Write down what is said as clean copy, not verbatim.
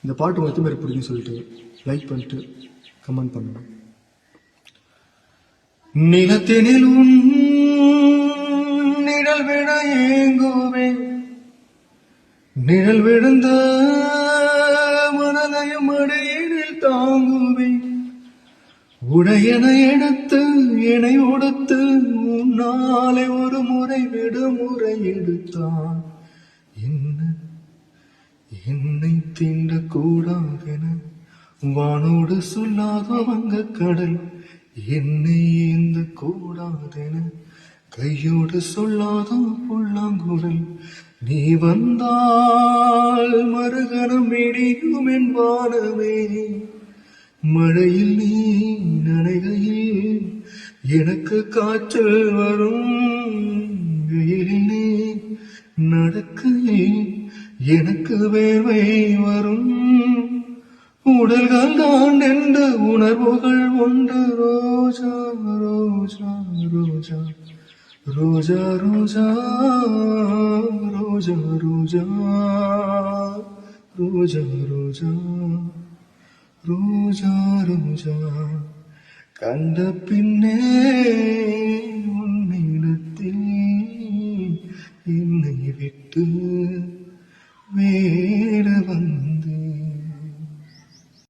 இந்த பாட்டு உங்களுக்கு எத்தனை பேர் பிடிக்குன்னு சொல்லிட்டு லைக் பண்ணிட்டு கமெண்ட் பண்ணுங்க. நிலத்தினில் உன் நிழல் விட ஏங்குவேன், நிழல் விழுந்த மனதையும் அடையினில் தாங்குவேன். உடையனை எடுத்து என்னை உடுத்து உன்னாலே ஒரு முறை விடுமுறை எடுத்தான். என்னை தீண்டக்கூடாதென வானோடு சொல்லாத வங்க கடல், என்னை ஏந்த கூடாதென கையோடு சொல்லாத புல்லாங்குழல். நீ வந்தால் மறுகணம் இடியும் என் வானமே, மழையில் நீ நனைகையில் எனக்கு காற்று வரும், வெயிலில் நீ நடக்கையில் எனக்கு வேர்வை வரும். உடல்கள் தான் என்ற உணர்வுகள் உண்டு. ரோஜா ரோஜா ரோஜா ரோஜா ரோஜா ரோஜா ரோஜா ரோஜா ரோஜா ரோஜா ரோஜா. கண்ட பின்னே உன்னிடத்தில் என்னை விட்டு